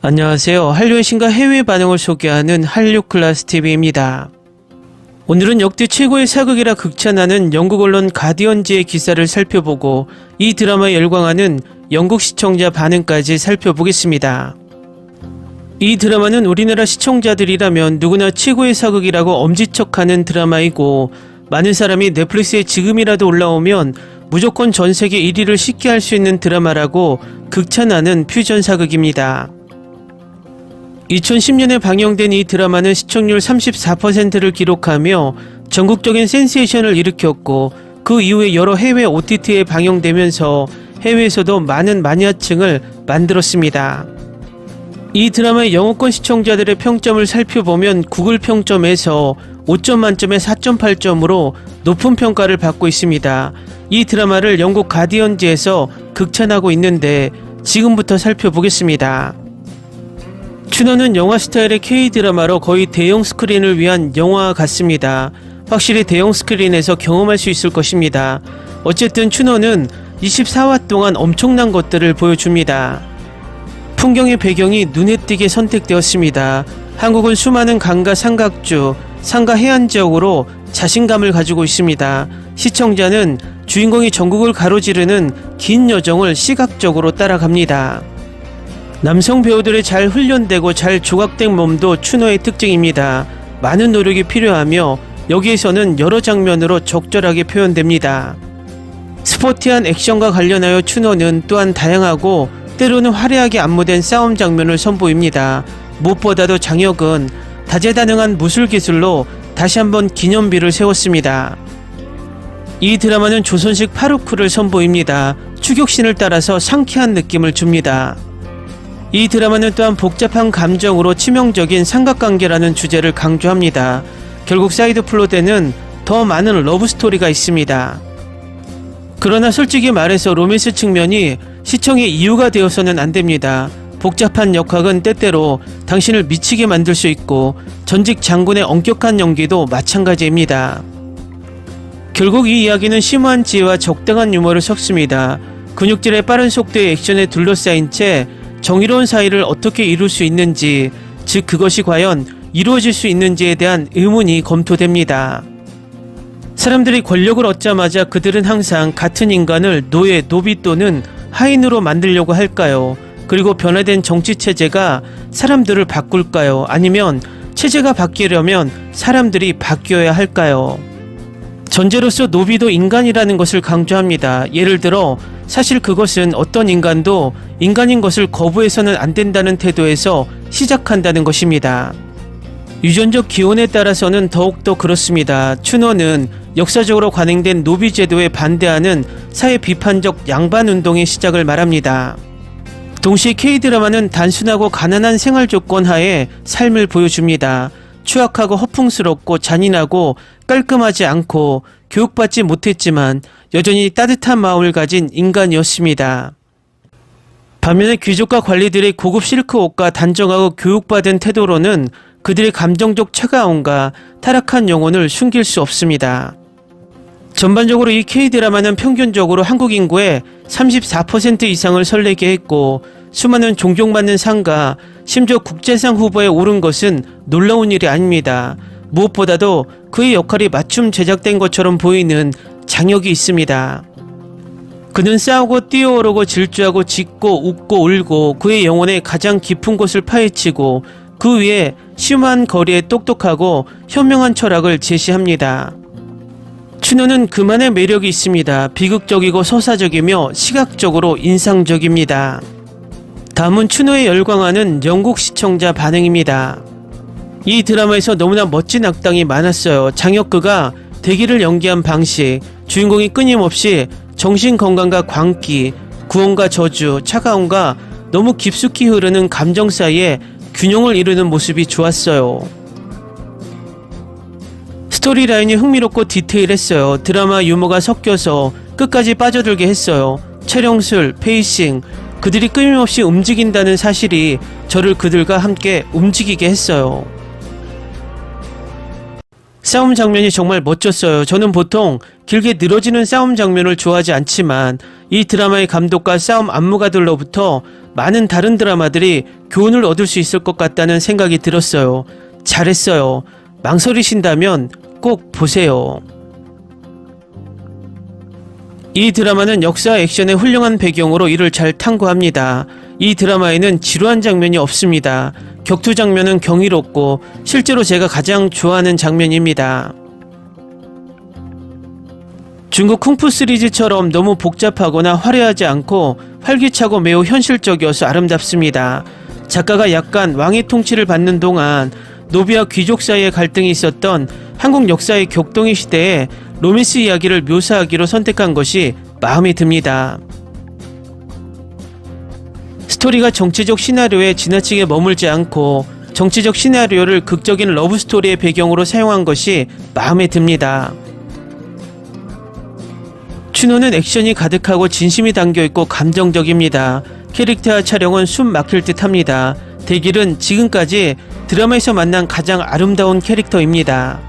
안녕하세요. 한류의 신과 해외 반응을 소개하는 한류클라스TV입니다. 오늘은 역대 최고의 사극이라 극찬하는 영국 언론 가디언지의 기사를 살펴보고 이 드라마에 열광하는 영국 시청자 반응까지 살펴보겠습니다. 이 드라마는 우리나라 시청자들이라면 누구나 최고의 사극이라고 엄지척하는 드라마이고, 많은 사람이 넷플릭스에 지금이라도 올라오면 무조건 전세계 1위를 쉽게 할 수 있는 드라마라고 극찬하는 퓨전 사극입니다. 2010년에 방영된 이 드라마는 시청률 34%를 기록하며 전국적인 센세이션을 일으켰고, 그 이후에 여러 해외 OTT에 방영되면서 해외에서도 많은 마니아층을 만들었습니다. 이 드라마의 영어권 시청자들의 평점을 살펴보면 구글 평점에서 5점 만점에 4.8점으로 높은 평가를 받고 있습니다. 이 드라마를 영국 가디언지에서 극찬하고 있는데 지금부터 살펴보겠습니다. 추노는 영화 스타일의 K-드라마로 거의 대형 스크린을 위한 영화 같습니다. 확실히 대형 스크린에서 경험할 수 있을 것입니다. 어쨌든 추노는 24화 동안 엄청난 것들을 보여줍니다. 풍경의 배경이 눈에 띄게 선택되었습니다. 한국은 수많은 강과 삼각주, 산과 해안 지역으로 자신감을 가지고 있습니다. 시청자는 주인공이 전국을 가로지르는 긴 여정을 시각적으로 따라갑니다. 남성 배우들의 잘 훈련되고 잘 조각된 몸도 추노의 특징입니다. 많은 노력이 필요하며 여기에서는 여러 장면으로 적절하게 표현됩니다. 스포티한 액션과 관련하여 추노는 또한 다양하고 때로는 화려하게 안무된 싸움 장면을 선보입니다. 무엇보다도 장혁은 다재다능한 무술 기술로 다시 한번 기념비를 세웠습니다. 이 드라마는 조선식 파루크를 선보입니다. 추격신을 따라서 상쾌한 느낌을 줍니다. 이 드라마는 또한 복잡한 감정으로 치명적인 삼각관계라는 주제를 강조합니다. 결국 사이드 플롯에는 더 많은 러브스토리가 있습니다. 그러나 솔직히 말해서 로맨스 측면이 시청의 이유가 되어서는 안됩니다. 복잡한 역학은 때때로 당신을 미치게 만들 수 있고, 전직 장군의 엄격한 연기도 마찬가지입니다. 결국 이 이야기는 심오한 지혜와 적당한 유머를 섞습니다. 근육질의 빠른 속도의 액션에 둘러싸인 채 정의로운 사이를 어떻게 이룰 수 있는지, 즉 그것이 과연 이루어질 수 있는지에 대한 의문이 검토됩니다. 사람들이 권력을 얻자마자 그들은 항상 같은 인간을 노예, 노비 또는 하인으로 만들려고 할까요? 그리고 변화된 정치체제가 사람들을 바꿀까요? 아니면 체제가 바뀌려면 사람들이 바뀌어야 할까요? 전제로서 노비도 인간이라는 것을 강조합니다. 예를 들어 사실 그것은 어떤 인간도 인간인 것을 거부해서는 안 된다는 태도에서 시작한다는 것입니다. 유전적 기원에 따라서는 더욱더 그렇습니다. 추노는 역사적으로 관행된 노비 제도에 반대하는 사회 비판적 양반 운동의 시작을 말합니다. 동시에 K-드라마는 단순하고 가난한 생활 조건 하에 삶을 보여줍니다. 추악하고 허풍스럽고 잔인하고 깔끔하지 않고 교육받지 못했지만 여전히 따뜻한 마음을 가진 인간이었습니다. 반면에 귀족과 관리들의 고급 실크 옷과 단정하고 교육받은 태도로는 그들의 감정적 차가움과 타락한 영혼을 숨길 수 없습니다. 전반적으로 이 K-드라마는 평균적으로 한국 인구의 34% 이상을 설레게 했고, 수많은 존경받는 상과 심지어 국제상 후보에 오른 것은 놀라운 일이 아닙니다. 무엇보다도 그의 역할이 맞춤 제작된 것처럼 보이는 장혁이 있습니다. 그는 싸우고 뛰어오르고 질주하고 짖고 웃고 울고 그의 영혼의 가장 깊은 곳을 파헤치고 그 위에 심한 거리에 똑똑하고 현명한 철학을 제시합니다. 추노는 그만의 매력이 있습니다. 비극적이고 서사적이며 시각적으로 인상적입니다. 다음은 추노에 열광하는 영국 시청자 반응입니다. 이 드라마에서 너무나 멋진 악당이 많았어요. 장혁그가 대기를 연기한 방식, 주인공이 끊임없이 정신건강과 광기, 구원과 저주, 차가움과 너무 깊숙이 흐르는 감정 사이에 균형을 이루는 모습이 좋았어요. 스토리라인이 흥미롭고 디테일했어요. 드라마 유머가 섞여서 끝까지 빠져들게 했어요. 촬영술, 페이싱, 그들이 끊임없이 움직인다는 사실이 저를 그들과 함께 움직이게 했어요. 싸움 장면이 정말 멋졌어요. 저는 보통 길게 늘어지는 싸움 장면을 좋아하지 않지만 이 드라마의 감독과 싸움 안무가들로부터 많은 다른 드라마들이 교훈을 얻을 수 있을 것 같다는 생각이 들었어요. 잘했어요. 망설이신다면 꼭 보세요. 이 드라마는 역사 액션의 훌륭한 배경으로 이를 잘 탐구합니다. 이 드라마에는 지루한 장면이 없습니다. 격투 장면은 경이롭고 실제로 제가 가장 좋아하는 장면입니다. 중국 쿵푸 시리즈처럼 너무 복잡하거나 화려하지 않고 활기차고 매우 현실적이어서 아름답습니다. 작가가 약간 왕의 통치를 받는 동안 노비와 귀족 사이의 갈등이 있었던 한국 역사의 격동의 시대에 로맨스 이야기를 묘사하기로 선택한 것이 마음에 듭니다. 스토리가 정치적 시나리오에 지나치게 머물지 않고 정치적 시나리오를 극적인 러브스토리의 배경으로 사용한 것이 마음에 듭니다. 춘호는 액션이 가득하고 진심이 담겨있고 감정적입니다. 캐릭터와 촬영은 숨 막힐 듯 합니다. 대길은 지금까지 드라마에서 만난 가장 아름다운 캐릭터입니다.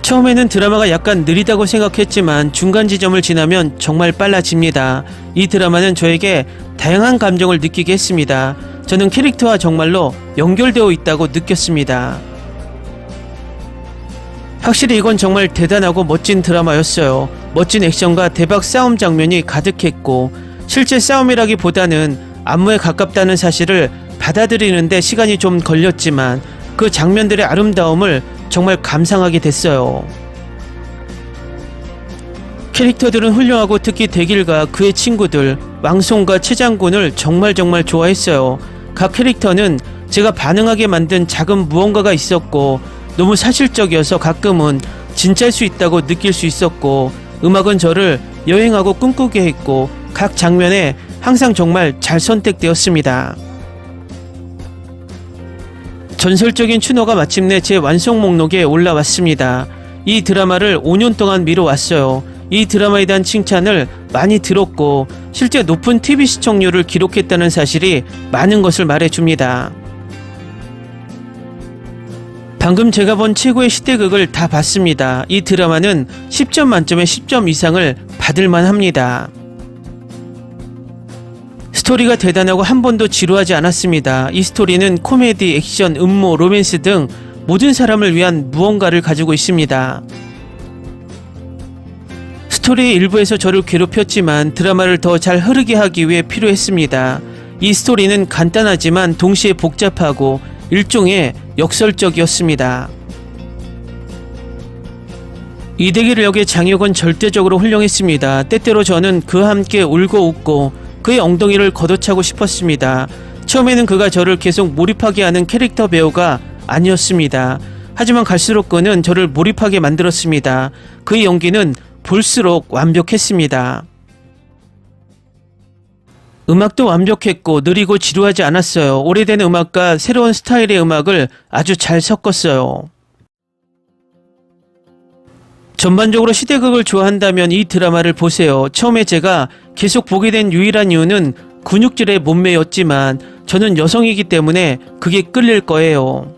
처음에는 드라마가 약간 느리다고 생각했지만 중간 지점을 지나면 정말 빨라집니다. 이 드라마는 저에게 다양한 감정을 느끼게 했습니다. 저는 캐릭터와 정말로 연결되어 있다고 느꼈습니다. 확실히 이건 정말 대단하고 멋진 드라마였어요. 멋진 액션과 대박 싸움 장면이 가득했고 실제 싸움이라기보다는 안무에 가깝다는 사실을 받아들이는데 시간이 좀 걸렸지만 그 장면들의 아름다움을 정말 감상하게 됐어요. 캐릭터들은 훌륭하고 특히 대길과 그의 친구들 왕송과 최장군을 정말 좋아했어요. 각 캐릭터는 제가 반응하게 만든 작은 무언가가 있었고 너무 사실적이어서 가끔은 진짜일 수 있다고 느낄 수 있었고 음악은 저를 여행하고 꿈꾸게 했고 각 장면에 항상 정말 잘 선택되었습니다. 전설적인 춘호가 마침내 제 완성 목록에 올라왔습니다. 이 드라마를 5년 동안 미뤄왔어요. 이 드라마에 대한 칭찬을 많이 들었고 실제 높은 TV 시청률을 기록했다는 사실이 많은 것을 말해줍니다. 방금 제가 본 최고의 시대극을 다 봤습니다. 이 드라마는 10점 만점에 10점 이상을 받을만 합니다. 스토리가 대단하고 한 번도 지루하지 않았습니다. 이 스토리는 코미디, 액션, 음모, 로맨스 등 모든 사람을 위한 무언가를 가지고 있습니다. 스토리의 일부에서 저를 괴롭혔지만 드라마를 더 잘 흐르게 하기 위해 필요했습니다. 이 스토리는 간단하지만 동시에 복잡하고 일종의 역설적이었습니다. 이대길 역의 장혁은 절대적으로 훌륭했습니다. 때때로 저는 그와 함께 울고 웃고 그의 엉덩이를 걷어차고 싶었습니다. 처음에는 그가 저를 계속 몰입하게 하는 캐릭터 배우가 아니었습니다. 하지만 갈수록 그는 저를 몰입하게 만들었습니다. 그의 연기는 볼수록 완벽했습니다. 음악도 완벽했고 느리고 지루하지 않았어요. 오래된 음악과 새로운 스타일의 음악을 아주 잘 섞었어요. 전반적으로 시대극을 좋아한다면 이 드라마를 보세요. 처음에 제가 계속 보게 된 유일한 이유는 근육질의 몸매였지만 저는 여성이기 때문에 그게 끌릴 거예요.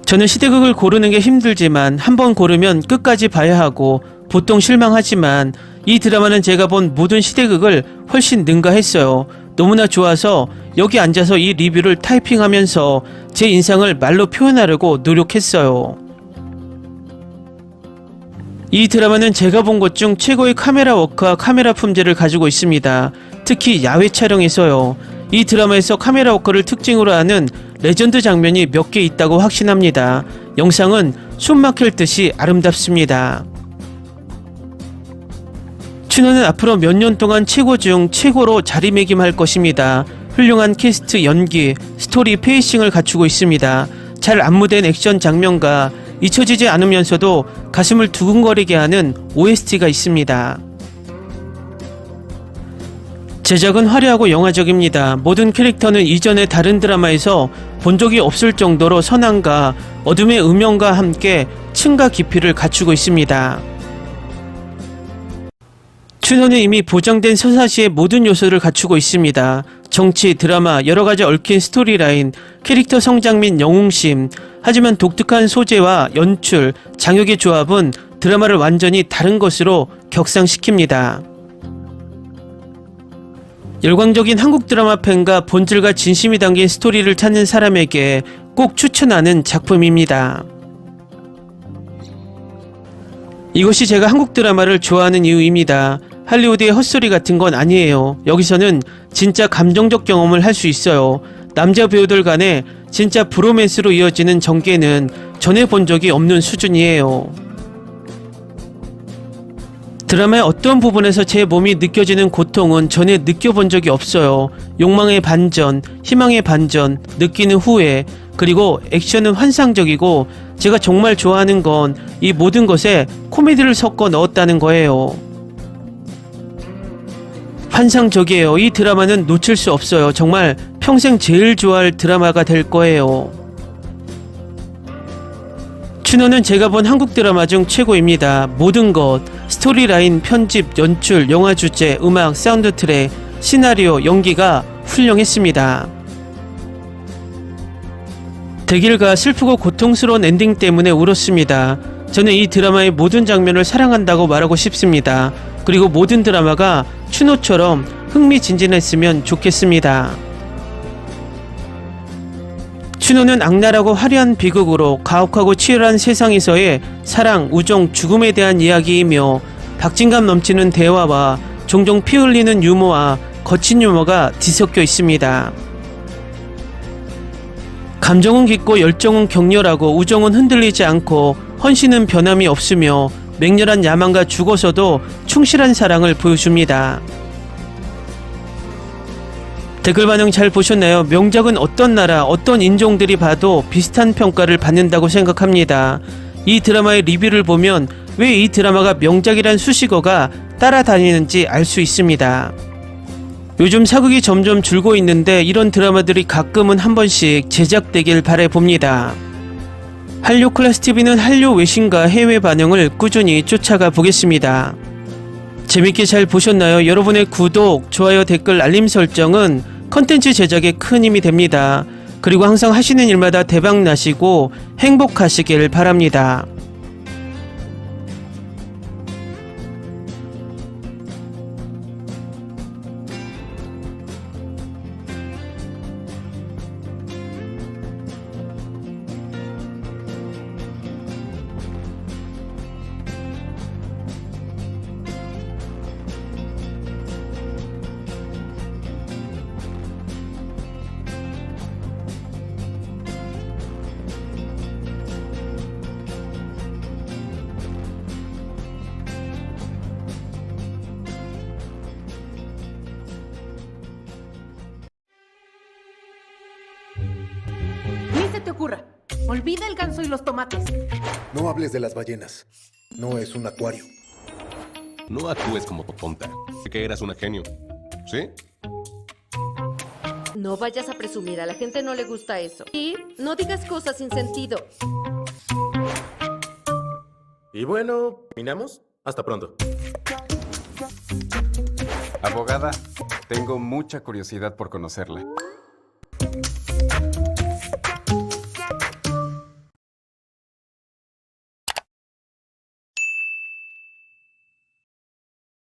저는 시대극을 고르는 게 힘들지만 한번 고르면 끝까지 봐야 하고 보통 실망하지만 이 드라마는 제가 본 모든 시대극을 훨씬 능가했어요. 너무나 좋아서 여기 앉아서 이 리뷰를 타이핑하면서 제 인상을 말로 표현하려고 노력했어요. 이 드라마는 제가 본 것 중 최고의 카메라 워크와 카메라 품질을 가지고 있습니다. 특히 야외 촬영에서요. 이 드라마에서 카메라 워크를 특징으로 하는 레전드 장면이 몇 개 있다고 확신합니다. 영상은 숨 막힐 듯이 아름답습니다. 춘호는 앞으로 몇 년 동안 최고 중 최고로 자리매김할 것입니다. 훌륭한 캐스트, 연기, 스토리, 페이싱을 갖추고 있습니다. 잘 안무된 액션 장면과 잊혀지지 않으면서도 가슴을 두근거리게 하는 OST가 있습니다. 제작은 화려하고 영화적입니다. 모든 캐릭터는 이전의 다른 드라마에서 본 적이 없을 정도로 선함과 어둠의 음영과 함께 층과 깊이를 갖추고 있습니다. 춘호는 이미 보장된 서사시의 모든 요소를 갖추고 있습니다. 정치, 드라마, 여러가지 얽힌 스토리라인, 캐릭터 성장 및 영웅심. 하지만 독특한 소재와 연출, 장혁의 조합은 드라마를 완전히 다른 것으로 격상시킵니다. 열광적인 한국 드라마 팬과 본질과 진심이 담긴 스토리를 찾는 사람에게 꼭 추천하는 작품입니다. 이것이 제가 한국 드라마를 좋아하는 이유입니다. 할리우드의 헛소리 같은 건 아니에요. 여기서는 진짜 감정적 경험을 할 수 있어요. 남자 배우들 간에 진짜 브로맨스로 이어지는 전개는 전에 본 적이 없는 수준이에요. 드라마의 어떤 부분에서 제 몸이 느껴지는 고통은 전에 느껴본 적이 없어요. 욕망의 반전, 희망의 반전, 느끼는 후회, 그리고 액션은 환상적이고 제가 정말 좋아하는 건 이 모든 것에 코미디를 섞어 넣었다는 거예요. 환상적이에요. 이 드라마는 놓칠 수 없어요. 정말 평생 제일 좋아할 드라마가 될 거예요. 춘호는 제가 본 한국 드라마 중 최고입니다. 모든 것, 스토리라인, 편집, 연출, 영화 주제, 음악, 사운드 트랙, 시나리오, 연기가 훌륭했습니다. 대길과 슬프고 고통스러운 엔딩 때문에 울었습니다. 저는 이 드라마의 모든 장면을 사랑한다고 말하고 싶습니다. 그리고 모든 드라마가 춘호처럼 흥미진진했으면 좋겠습니다. 춘호는 악랄하고 화려한 비극으로 가혹하고 치열한 세상에서의 사랑, 우정, 죽음에 대한 이야기이며 박진감 넘치는 대화와 종종 피 흘리는 유머와 거친 유머가 뒤섞여 있습니다. 감정은 깊고 열정은 격렬하고 우정은 흔들리지 않고 헌신은 변함이 없으며 맹렬한 야망과 죽어서도 충실한 사랑을 보여줍니다. 댓글 반응 잘 보셨나요? 명작은 어떤 나라, 어떤 인종들이 봐도 비슷한 평가를 받는다고 생각합니다. 이 드라마의 리뷰를 보면 왜 이 드라마가 명작이란 수식어가 따라다니는지 알 수 있습니다. 요즘 사극이 점점 줄고 있는데 이런 드라마들이 가끔은 한 번씩 제작되길 바라봅니다. 한류 클래스TV는 한류 외신과 해외 반영을 꾸준히 쫓아가 보겠습니다. 재밌게 잘 보셨나요? 여러분의 구독, 좋아요, 댓글, 알림 설정은 컨텐츠 제작에 큰 힘이 됩니다. 그리고 항상 하시는 일마다 대박 나시고 행복하시길 바랍니다. Ni se te ocurra. Olvida el ganso y los tomates. No hables de las ballenas. No es un acuario. No actúes como tonta. Que eras una genio. ¿Sí? No vayas a presumir, a la gente no le gusta eso. Y no digas cosas sin sentido. Y bueno, ¿terminamos? Hasta pronto. Abogada, tengo mucha curiosidad por conocerla.